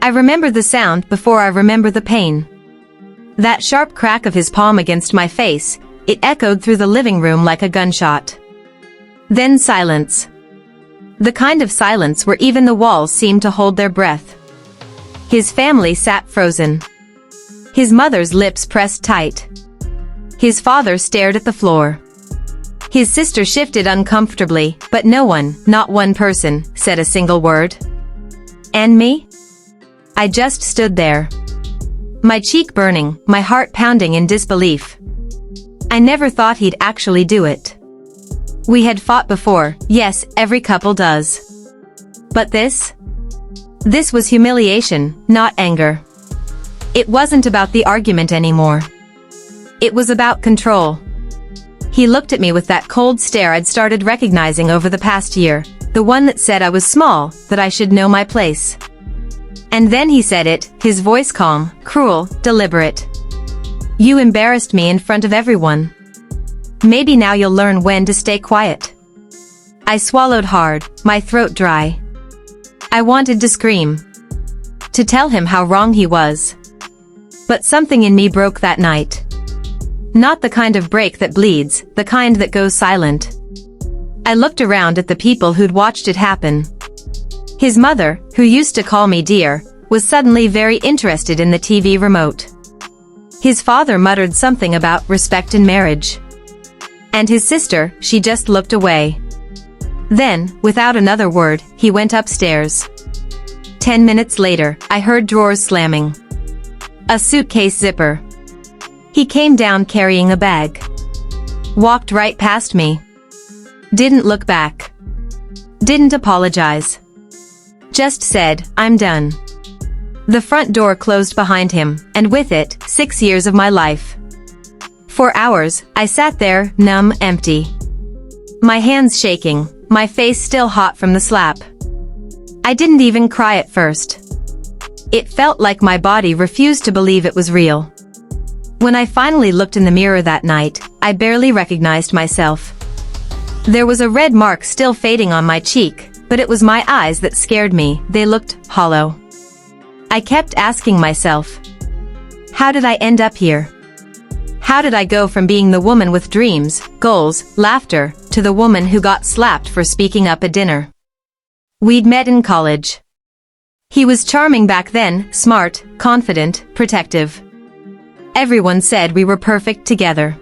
I remember the sound before I remember the pain. That sharp crack of his palm against my face, it echoed through the living room like a gunshot. Then silence. The kind of silence where even the walls seemed to hold their breath. His family sat frozen. His mother's lips pressed tight. His father stared at the floor. His sister shifted uncomfortably, but no one, not one person, said a single word. And me? I just stood there. My cheek burning, my heart pounding in disbelief. I never thought he'd actually do it. We had fought before, yes, every couple does. But this? This was humiliation, not anger. It wasn't about the argument anymore. It was about control. He looked at me with that cold stare I'd started recognizing over the past year, the one that said I was small, that I should know my place. And then he said it, his voice calm, cruel, deliberate. You embarrassed me in front of everyone. Maybe now you'll learn when to stay quiet. I swallowed hard, my throat dry. I wanted to scream. To tell him how wrong he was. But something in me broke that night. Not the kind of break that bleeds, the kind that goes silent. I looked around at the people who'd watched it happen. His mother, who used to call me dear, was suddenly very interested in the TV remote. His father muttered something about respect in marriage. And his sister, she just looked away. Then, without another word, he went upstairs. 10 minutes later, I heard drawers slamming. A suitcase zipper. He came down carrying a bag. Walked right past me. Didn't look back. Didn't apologize. Just said, I'm done. The front door closed behind him, and with it, 6 years of my life. For hours, I sat there, numb, empty. My hands shaking, my face still hot from the slap. I didn't even cry at first. It felt like my body refused to believe it was real. When I finally looked in the mirror that night, I barely recognized myself. There was a red mark still fading on my cheek, but it was my eyes that scared me, they looked hollow. I kept asking myself, how did I end up here? How did I go from being the woman with dreams, goals, laughter, to the woman who got slapped for speaking up at dinner? We'd met in college. He was charming back then, smart, confident, protective. Everyone said we were perfect together.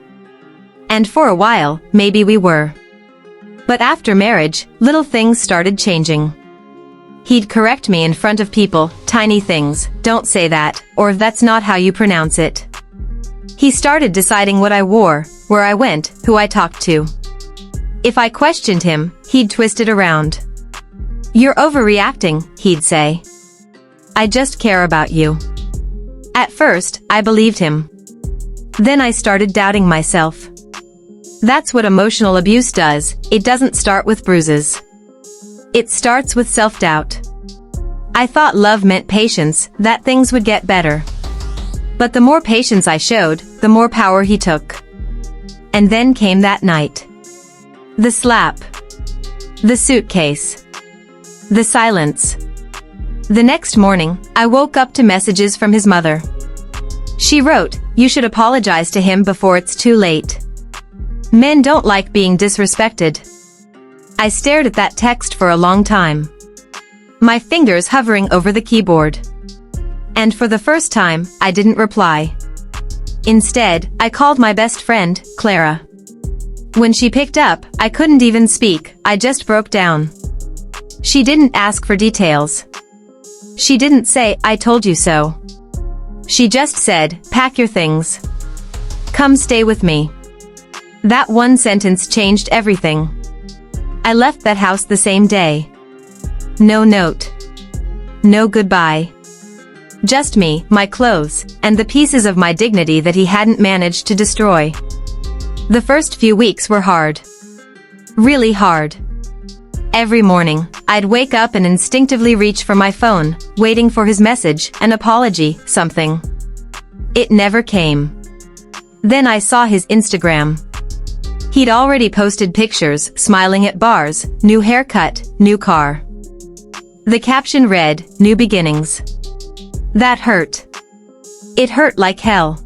And for a while, maybe we were. But after marriage, little things started changing. He'd correct me in front of people, tiny things, don't say that, or that's not how you pronounce it. He started deciding what I wore, where I went, who I talked to. If I questioned him, he'd twist it around. You're overreacting, he'd say. I just care about you. At first, I believed him. Then I started doubting myself. That's what emotional abuse does, it doesn't start with bruises. It starts with self-doubt. I thought love meant patience, that things would get better. But the more patience I showed, the more power he took. And then came that night. The slap. The suitcase. The silence. The next morning, I woke up to messages from his mother. She wrote, "You should apologize to him before it's too late. Men don't like being disrespected." I stared at that text for a long time. My fingers hovering over the keyboard. And for the first time, I didn't reply. Instead, I called my best friend, Clara. When she picked up, I couldn't even speak, I just broke down. She didn't ask for details. She didn't say, "I told you so." She just said, "Pack your things. Come stay with me." That one sentence changed everything. I left that house the same day. No note. No goodbye. Just me, my clothes, and the pieces of my dignity that he hadn't managed to destroy. The first few weeks were hard. Really hard. Every morning, I'd wake up and instinctively reach for my phone, waiting for his message, an apology, something. It never came. Then I saw his Instagram. He'd already posted pictures, smiling at bars, new haircut, new car. The caption read, "New beginnings." That hurt. It hurt like hell.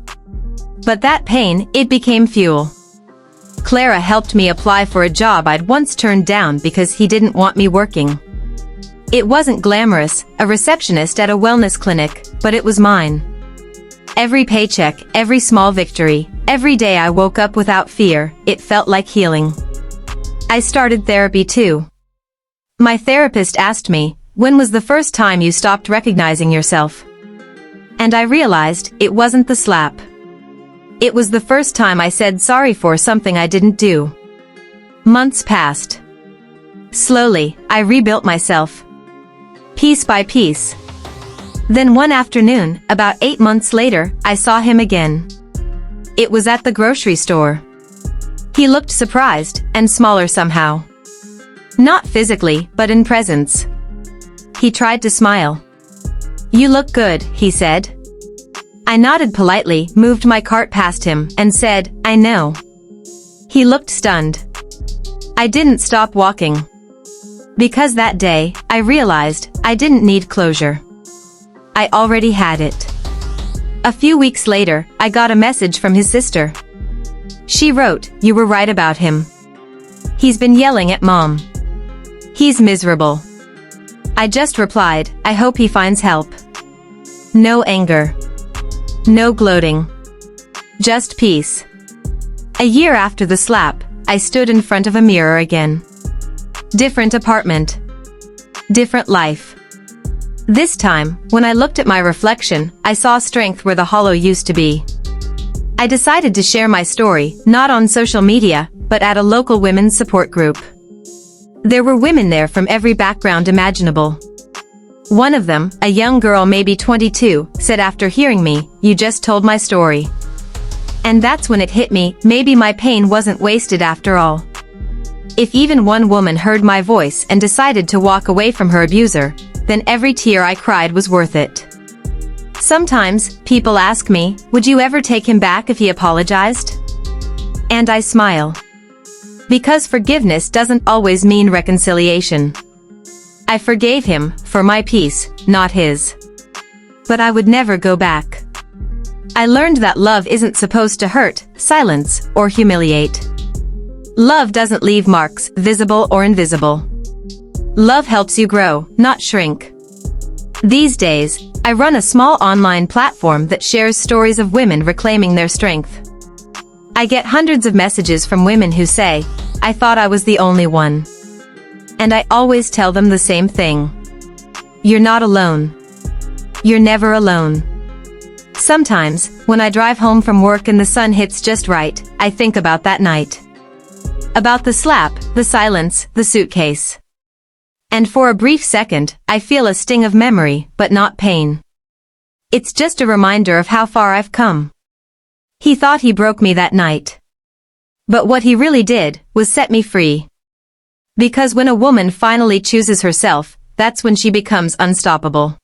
But that pain, it became fuel. Clara helped me apply for a job I'd once turned down because he didn't want me working. It wasn't glamorous, a receptionist at a wellness clinic, but it was mine. Every paycheck, every small victory, every day I woke up without fear, it felt like healing. I started therapy too. My therapist asked me, when was the first time you stopped recognizing yourself? And I realized, it wasn't the slap. It was the first time I said sorry for something I didn't do. Months passed. Slowly, I rebuilt myself. Piece by piece. Then one afternoon, about 8 months later, I saw him again. It was at the grocery store. He looked surprised, and smaller somehow. Not physically, but in presence. He tried to smile. "You look good," he said. I nodded politely, moved my cart past him, and said, "I know." He looked stunned. I didn't stop walking. Because that day, I realized, I didn't need closure. I already had it. A few weeks later, I got a message from his sister. She wrote, "You were right about him. He's been yelling at Mom. He's miserable." I just replied, "I hope he finds help." No anger. No gloating. Just peace. A year after the slap, I stood in front of a mirror again. Different apartment. Different life. This time, when I looked at my reflection, I saw strength where the hollow used to be. I decided to share my story, not on social media, but at a local women's support group. There were women there from every background imaginable. One of them, a young girl maybe 22, said after hearing me, "You just told my story." And that's when it hit me, maybe my pain wasn't wasted after all. If even one woman heard my voice and decided to walk away from her abuser, then every tear I cried was worth it. Sometimes, people ask me, would you ever take him back if he apologized? And I smile. Because forgiveness doesn't always mean reconciliation. I forgave him, for my peace, not his. But I would never go back. I learned that love isn't supposed to hurt, silence, or humiliate. Love doesn't leave marks, visible or invisible. Love helps you grow, not shrink. These days, I run a small online platform that shares stories of women reclaiming their strength. I get hundreds of messages from women who say, "I thought I was the only one." And I always tell them the same thing. You're not alone. You're never alone. Sometimes, when I drive home from work and the sun hits just right, I think about that night. About the slap, the silence, the suitcase. And for a brief second, I feel a sting of memory, but not pain. It's just a reminder of how far I've come. He thought he broke me that night. But what he really did, was set me free. Because when a woman finally chooses herself, that's when she becomes unstoppable.